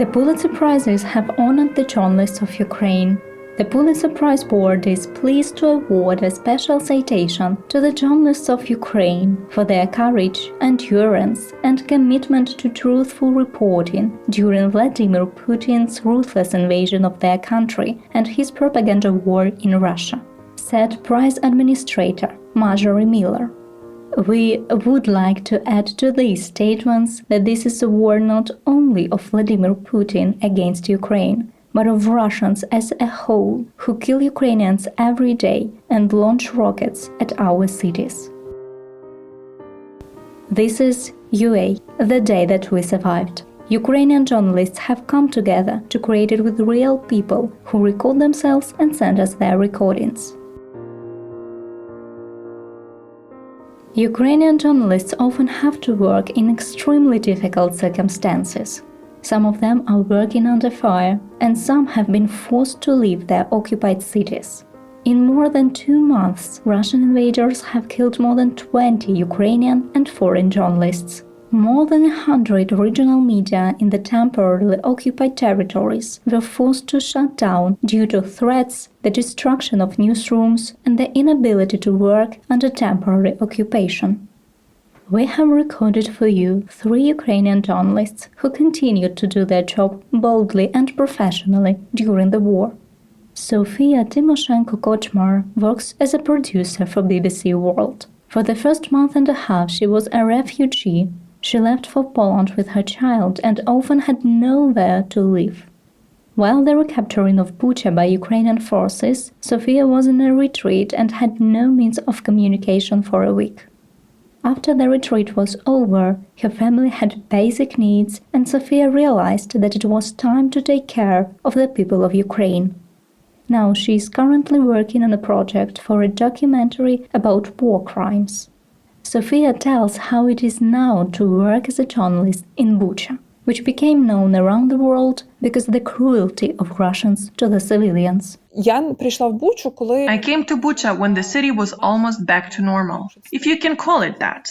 The Pulitzer Prizes have honored the journalists of Ukraine. The Pulitzer Prize Board is pleased to award a special citation to the journalists of Ukraine for their courage, endurance, and commitment to truthful reporting during Vladimir Putin's ruthless invasion of their country and his propaganda war in Russia, said Prize Administrator Marjorie Miller. We would like to add to these statements that this is a war not only of Vladimir Putin against Ukraine, but of Russians as a whole who kill Ukrainians every day and launch rockets at our cities. This is UA, the day that we survived. Ukrainian journalists have come together to create it with real people who record themselves and send us their recordings. Ukrainian journalists often have to work in extremely difficult circumstances. Some of them are working under fire, and some have been forced to leave their occupied cities. In more than 2 months, Russian invaders have killed more than 20 Ukrainian and foreign journalists. More than 100 regional media in the temporarily occupied territories were forced to shut down due to threats, the destruction of newsrooms, and the inability to work under temporary occupation. We have recorded for you 3 Ukrainian journalists who continued to do their job boldly and professionally during the war. Sofia Tymoshenko-Kochmar works as a producer for BBC World. For the first month and a half she was a refugee. She left for Poland with her child and often had nowhere to live. While the recapturing of Bucha by Ukrainian forces, Sofia was in a retreat and had no means of communication for a week. After the retreat was over, her family had basic needs, and Sofia realized that it was time to take care of the people of Ukraine. Now she is currently working on a project for a documentary about war crimes. Sofia tells how it is now to work as a journalist in Bucha, which became known around the world because of the cruelty of Russians to the civilians. I came to Bucha when the city was almost back to normal, if you can call it that.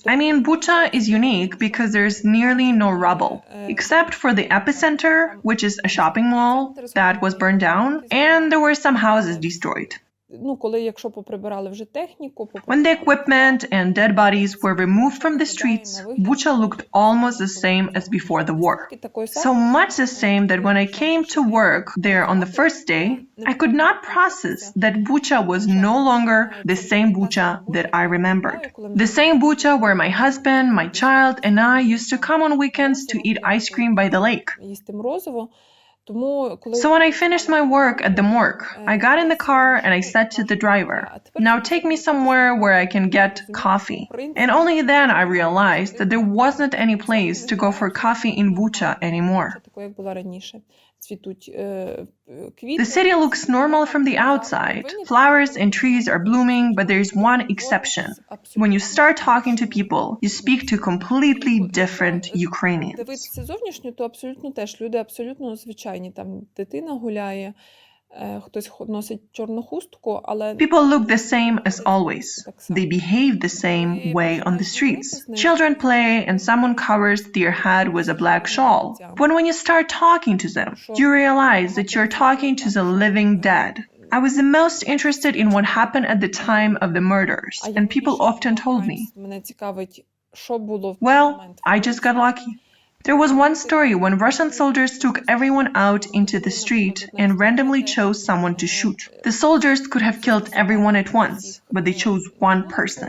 I mean, Bucha is unique because there's nearly no rubble, except for the epicenter, which is a shopping mall that was burned down, and there were some houses destroyed. When the equipment and dead bodies were removed from the streets, Bucha looked almost the same as before the war. So much the same that when I came to work there on the first day, I could not process that Bucha was no longer the same Bucha that I remembered. The same Bucha where my husband, my child, and I used to come on weekends to eat ice cream by the lake. So when I finished my work at the morgue, I got in the car and I said to the driver, "Now take me somewhere where I can get coffee." And only then I realized that there wasn't any place to go for coffee in Bucha anymore. The city looks normal from the outside. Flowers and trees are blooming, but there's one exception. When you start talking to people, you speak to completely different Ukrainians. People look the same as always. They behave the same way on the streets. Children play and someone covers their head with a black shawl. But when you start talking to them, you realize that you're talking to the living dead. I was the most interested in what happened at the time of the murders, and people often told me, "Well, I just got lucky." There was one story when Russian soldiers took everyone out into the street and randomly chose someone to shoot. The soldiers could have killed everyone at once, but they chose one person.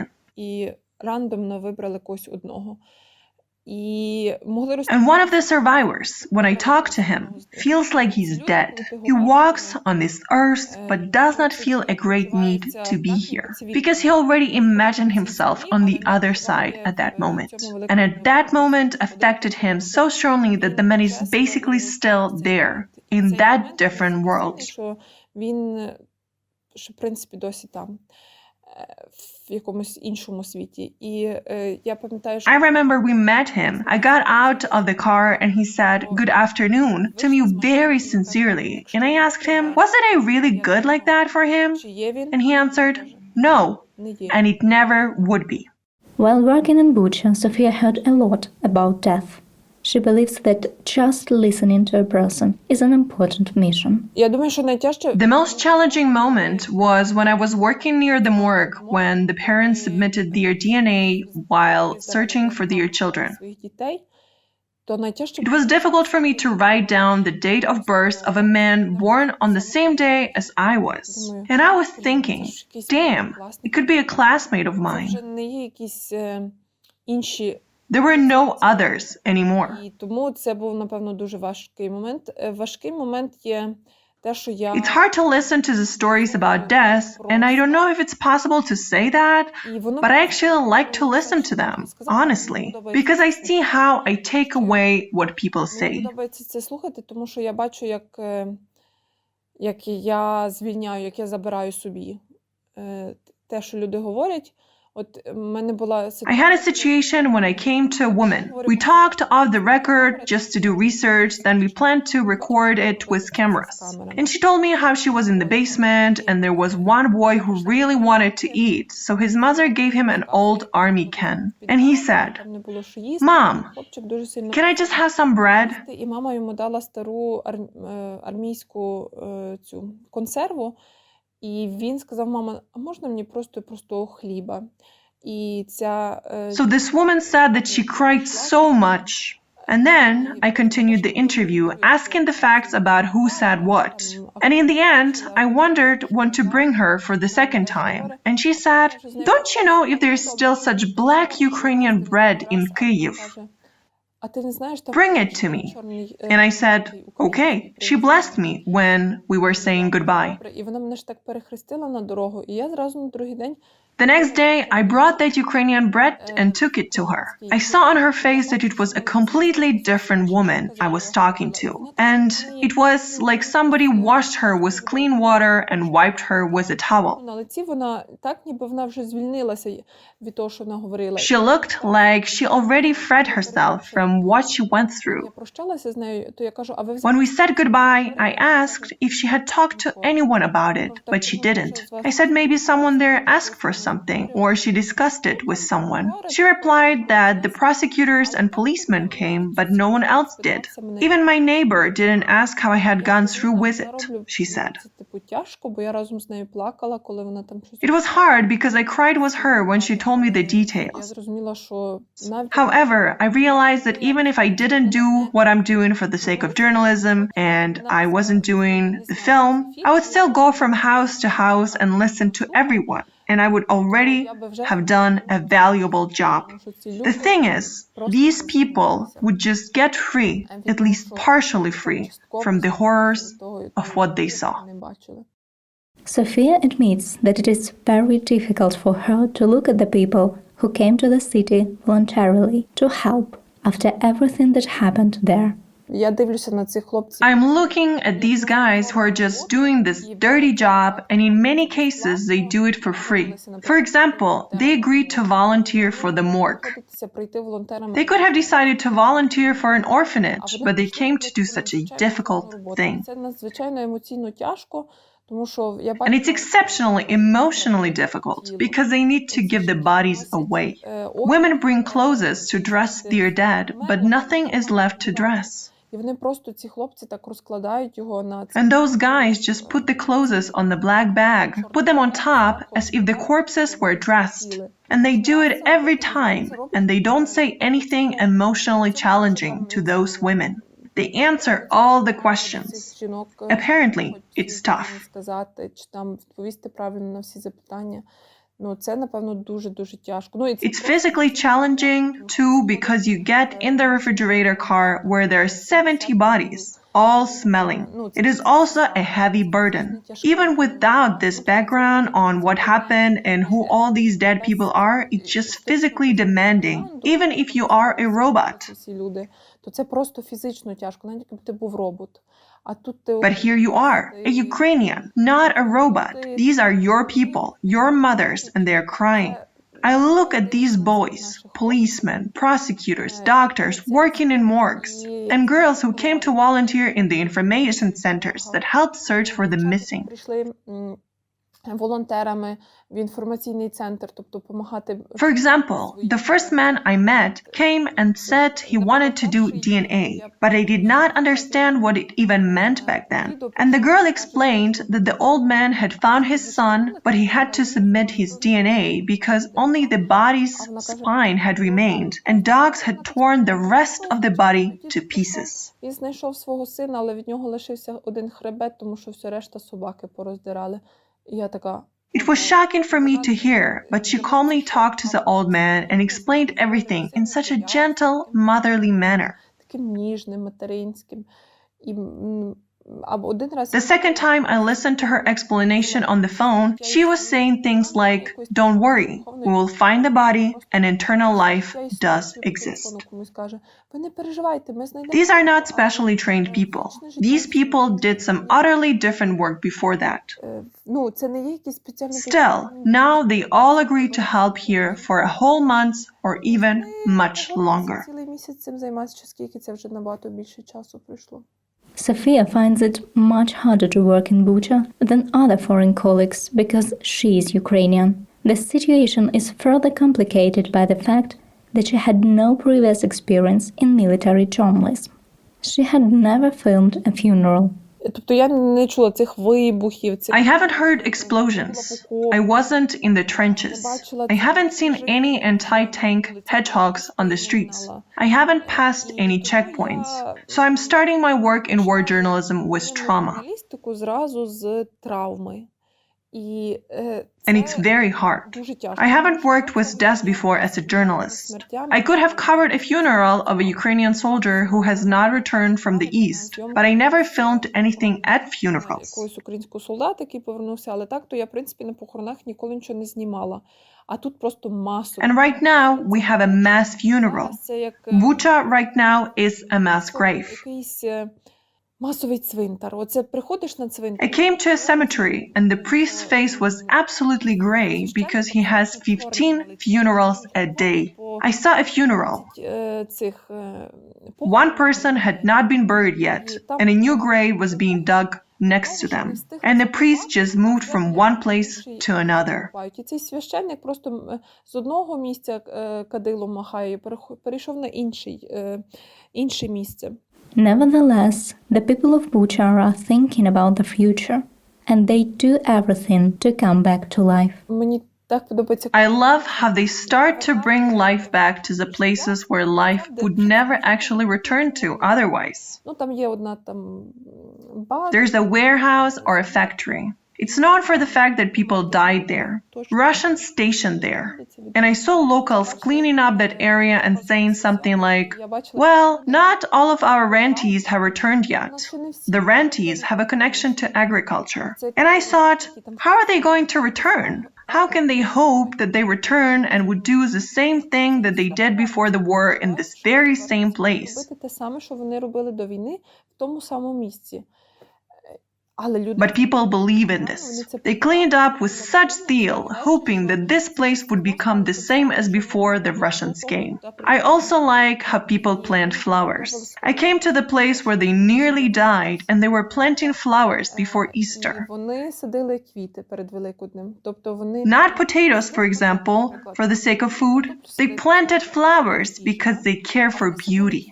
And one of the survivors, when I talk to him, feels like he's dead. He walks on this earth but does not feel a great need to be here, because he already imagined himself on the other side at that moment. And at that moment affected him so strongly that the man is basically still there, in that different world. I remember we met him. I got out of the car and he said, "Good afternoon," to me very sincerely. And I asked him, wasn't I really good like that for him? And he answered, "No, and it never would be." While working in Bucha, Sofia heard a lot about death. She believes that just listening to a person is an important mission. The most challenging moment was when I was working near the morgue when the parents submitted their DNA while searching for their children. It was difficult for me to write down the date of birth of a man born on the same day as I was. And I was thinking, damn, it could be a classmate of mine. There were no others anymore. It's hard to listen to the stories about death, and I don't know if it's possible to say that, but I actually like to listen to them, honestly, because I see how I take away what people say. I had a situation when I came to a woman. We talked off the record just to do research, then we planned to record it with cameras. And she told me how she was in the basement and there was one boy who really wanted to eat, so his mother gave him an old army can. And he said, "Mom, can I just have some bread?" І він сказав: "Мама, а можна мені просто простого хліба?" І ця So this woman said that she cried so much. And then I continued the interview, asking the facts about who said what. And in the end, I wondered when to bring her for the second time. And she said, "Don't you know if there's still such black Ukrainian bread in Kyiv? Bring it to me." And I said, "Okay." She blessed me when we were saying goodbye. І вона мене ж так перехрестила на дорогу, і я зразу на другий день The next day, I brought that Ukrainian bread and took it to her. I saw on her face that it was a completely different woman I was talking to. And it was like somebody washed her with clean water and wiped her with a towel. на лиці вона так, ніби вона вже звільнилася від того, що вона говорила. She looked like she already freed herself from what she went through. Я прощалася з нею, то я кажу: "А ви When we said goodbye, I asked if she had talked to anyone about it, but she didn't. I said maybe someone there asked for something, or she discussed it with someone. She replied that the prosecutors and policemen came, but no one else did. Even my neighbor didn't ask how I had gone through with it," she said. It was hard because I cried with her when she told me the details. However, I realized that even if I didn't do what I'm doing for the sake of journalism and I wasn't doing the film, I would still go from house to house and listen to everyone. And I would already have done a valuable job. The thing is, these people would just get free, at least partially free, from the horrors of what they saw. Sophia admits that it is very difficult for her to look at the people who came to the city voluntarily to help after everything that happened there. I'm looking at these guys who are just doing this dirty job, and in many cases they do it for free. For example, they agreed to volunteer for the morgue. They could have decided to volunteer for an orphanage, but they came to do such a difficult thing. And it's exceptionally emotionally difficult because they need to give the bodies away. Women bring clothes to dress their dead, but nothing is left to dress. And those guys just put the clothes on the black bag, put them on top as if the corpses were dressed. And they do it every time, and they don't say anything emotionally challenging to those women. They answer all the questions. Apparently, it's tough. It's physically challenging, too, because you get in the refrigerator car where there are 70 bodies, all smelling. It is also a heavy burden. Even without this background on what happened and who all these dead people are, it's just physically demanding, even if you are a robot. But here you are, a Ukrainian, not a robot. These are your people, your mothers, and they are crying. I look at these boys, policemen, prosecutors, doctors working in morgues, and girls who came to volunteer in the information centers that help search for the missing. волонтерами в інформаційний центр, тобто допомагати. For example, the first man I met came and said he wanted to do DNA, but I did not understand what it even meant back then. And the girl explained that the old man had found his son, but he had to submit his DNA because only the body's spine had remained, and dogs had torn the rest of the body to pieces. Він знайшов свого сина, але від нього лишився один хребет, тому що все решта собаки пороздирали. І я така... It was shocking for me to hear, but she calmly talked to the old man and explained everything in such a gentle, motherly manner. Таким ніжним, материнським. І The second time I listened to her explanation on the phone, she was saying things like, "Don't worry, we will find the body and eternal life does exist." These are not specially trained people. These people did some utterly different work before that. Still, now they all agree to help here for a whole month or even much longer. Sophia finds it much harder to work in Bucha than other foreign colleagues because she is Ukrainian. The situation is further complicated by the fact that she had no previous experience in military journalism. She had never filmed a funeral. Тобто я не чула цих вибухів. I haven't heard explosions. I wasn't in the trenches. I haven't seen any anti-tank hedgehogs on the streets. I haven't passed any checkpoints. So I'm starting my work in war journalism with trauma. Зразу з травми. And it's very hard. I haven't worked with death before as a journalist. I could have covered a funeral of a Ukrainian soldier who has not returned from the East, but I never filmed anything at funerals. Якогось українського солдата, який повернувся, але так, то я, в принципі, на похоронах ніколи нічого не знімала. А тут просто масово. And right now, we have a mass funeral. Bucha right now is a mass grave. Якийсь масовий цвинтар. Оце приходиш на цвинтар. I came to a cemetery and the priest's face was absolutely gray because he has 15 funerals a day. I saw a funeral. One person had not been buried yet, and a new grave was being dug next to them. And the priest just moved from one place to another. І цей священник просто з одного місця кадилом махає, перейшов на інше місце. Nevertheless, the people of Bucha are thinking about the future, and they do everything to come back to life. Мені так подобається. I love how they start to bring life back to the places where life would never actually return to otherwise. Ну, там є одна там база. There's a warehouse or a factory. It's known for the fact that people died there. Russians stationed there. And I saw locals cleaning up that area and saying something like, well, not all of our rentees have returned yet. The rentees have a connection to agriculture. And I thought, how are they going to return? How can they hope that they return and would do the same thing that they did before the war in this very same place? Те саме, що вони робили до війни в тому самому місці. But people believe in this. They cleaned up with such zeal, hoping that this place would become the same as before the Russians came. I also like how people plant flowers. I came to the place where they nearly died and they were planting flowers before Easter. Not potatoes, for example, for the sake of food. They planted flowers because they care for beauty.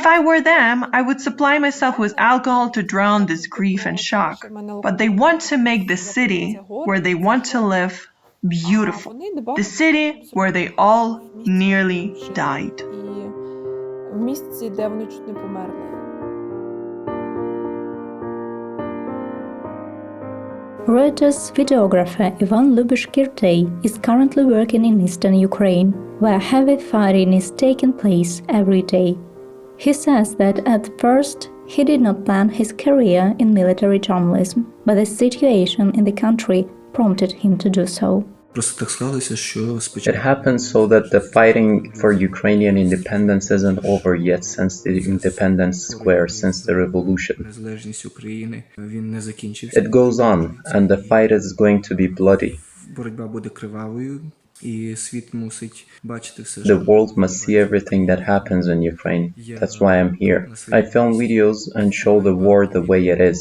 If I were them, I would supply myself with alcohol to drown this grief and shock. But they want to make the city where they want to live beautiful. The city where they all nearly died. Reuters videographer Ivan Lubish-Kirtey is currently working in eastern Ukraine, where heavy fighting is taking place every day. He says that at first he did not plan his career in military journalism, but the situation in the country prompted him to do so. It happened so that the fighting for Ukrainian independence isn't over yet since the independence square, since the revolution. It goes on, and the fight is going to be bloody. The world must see everything that happens in Ukraine. That's why I'm here. I film videos and show the war the way it is.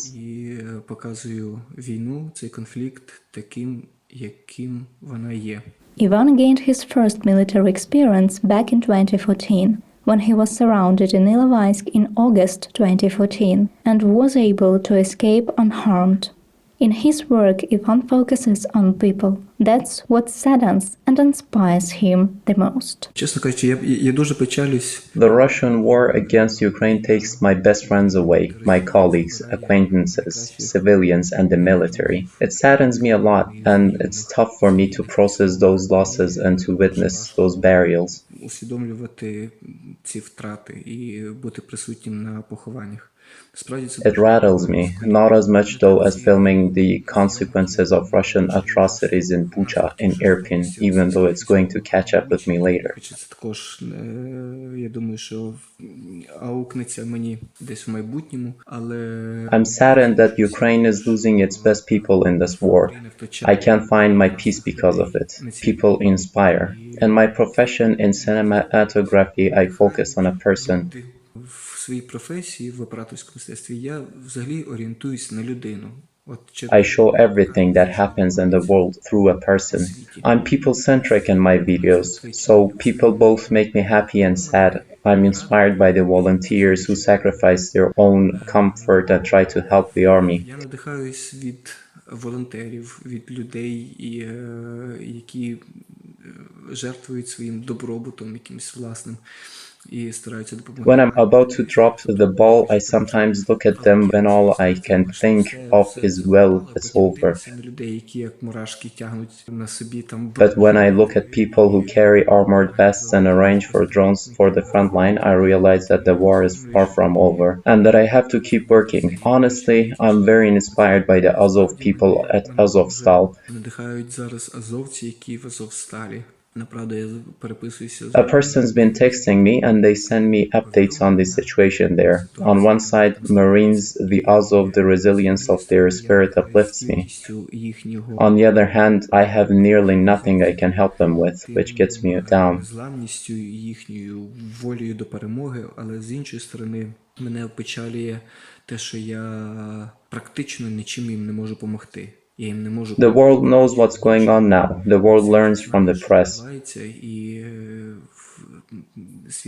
показую війну, цей конфлікт таким, яким вона є. Ivan gained his first military experience back in 2014, when he was surrounded in Ilovaisk in August 2014 and was able to escape unharmed. In his work, Ivan focuses on people. That's what saddens and inspires him the most. Чесно кажучи, я дуже печалюсь. The Russian war against Ukraine takes my best friends away, my colleagues, acquaintances, civilians, and the military. It saddens me a lot, and it's tough for me to process those losses and to witness those burials. Усвідомлювати ці втрати і бути присутнім на похованнях. It rattles me, not as much though as filming the consequences of Russian atrocities in Bucha, in Irpin, even though it's going to catch up with me later. Це також, я думаю, що аукнеться мені десь в майбутньому, але I'm saddened that Ukraine is losing its best people in this war. I can't find my peace because of it. People inspire. In my profession in cinematography, I focus on a person. В своїй професії, в операторському мистецтві, я взагалі орієнтуюсь на людину. I show everything that happens in the world through a person. I'm people-centric in my videos, so people both make me happy and sad. I'm inspired by the volunteers who sacrifice their own comfort and try to help the army. Я надихаюсь від волонтерів, від людей, які жертвують своїм добробутом, якимось власним. When I'm about to drop the ball, I sometimes look at them when all I can think of is, well, it's over. But when I look at people who carry armored vests and arrange for drones for the front line, I realize that the war is far from over and that I have to keep working. Honestly, I'm very inspired by the Azov people at Azovstal. A person's been texting me and they send me updates on the situation there. On one side, Marines, the Azov, the resilience of their spirit uplifts me. On the other hand, I have nearly nothing I can help them with, which gets me down. Мене печалює те, що я практично нічим їм не можу допомогти. The world knows what's going on now. The world learns from the press.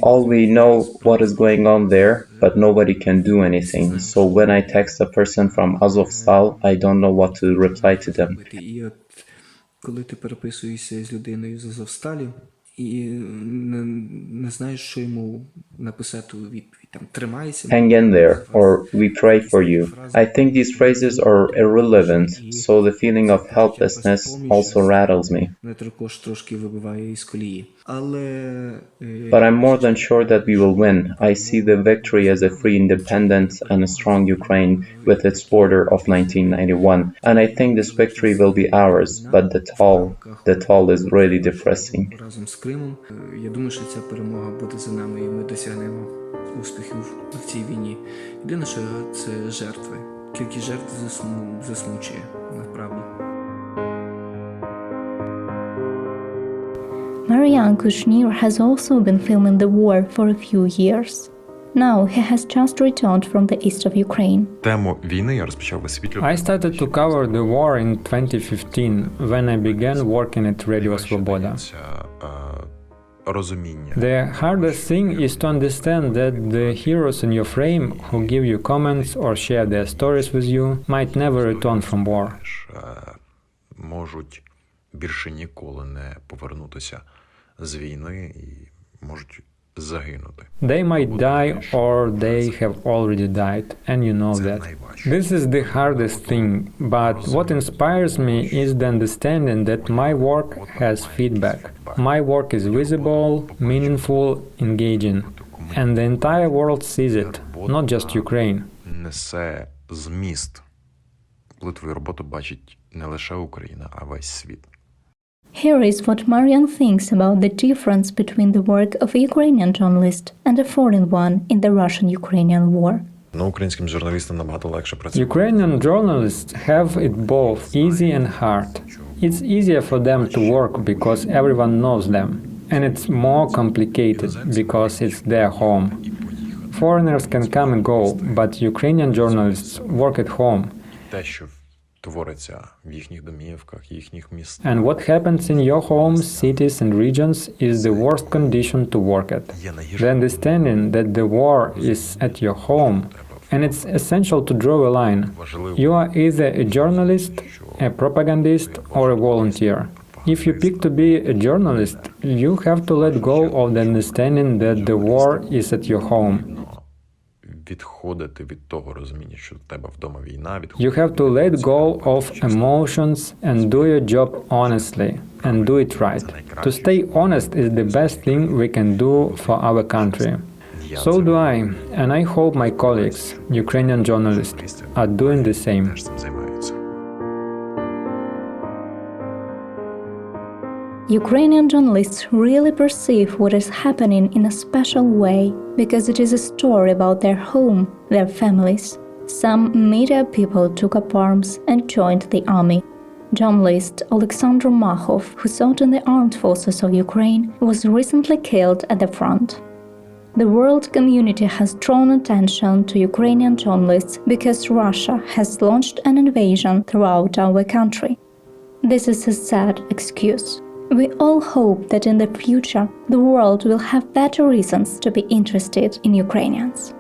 All we know what is going on there, but nobody can do anything. So when I text a person from Azovstal, I don't know what to reply to them. Коли ти переписуєшся з людиною з Азовсталі, і не знаєш, що йому написати у відповідь. Там тримайся. Hang in there, or we pray for you. I think these phrases are irrelevant, so the feeling of helplessness also rattles me. Також трошки вибиває із колії. But I'm more than sure that we will win. I see the victory as a free, independent, and a strong Ukraine with its border of 1991. And I think this victory will be ours, but the toll is really depressing. Разом з Кримом. Я думаю, що ця перемога буде за нами, і ми досягнемо успіхів в цій війні. Єдине, що це жертви. Кількість жертв засмучує, насправді. Marian Kushnir has also been filming the war for a few years. Now he has just returned from the east of Ukraine. Тему війни я розпочав висвітлювати. I started to cover the war in 2015 when I began working at Radio Svoboda. The hardest thing is to understand that the heroes in your frame who give you comments or share their stories with you might never return from war. Можуть більше ніколи не повернутися з війни і можуть загинути. They might die or they have already died, and you know that. This is the hardest thing, but what inspires me is the understanding that my work has feedback. My work is visible, meaningful, engaging, and the entire world sees it, not just Ukraine. Несе зміст. Коли твою роботу бачить не лише Україна, а весь світ. Here is what Marian thinks about the difference between the work of a Ukrainian journalist and a foreign one in the Russian-Ukrainian war. Українським журналістам набагато легше працювати. Ukrainian journalists have it both easy and hard. It's easier for them to work because everyone knows them, and it's more complicated because it's their home. Foreigners can come and go, but Ukrainian journalists work at home, те, що твориться в їхніх домівках, їхніх містах. And what happens in your homes, cities and regions is the worst condition to work at. The understanding that the war is at your home, and it's essential to draw a line. You are either a journalist, a propagandist, or a volunteer. If you pick to be a journalist, you have to let go of the understanding that the war is at your home. Відходити від того розуміння, що в тебе вдома війна. You have to let go of emotions and do your job honestly and do it right. To stay honest is the best thing we can do for our country. So do I, and I hope my colleagues, Ukrainian journalists, are doing the same. Ukrainian journalists really perceive what is happening in a special way because it is a story about their home, their families. Some media people took up arms and joined the army. Journalist Alexander Makhov, who served in the armed forces of Ukraine, was recently killed at the front. The world community has drawn attention to Ukrainian journalists because Russia has launched an invasion throughout our country. This is a sad excuse. We all hope that in the future, the world will have better reasons to be interested in Ukrainians.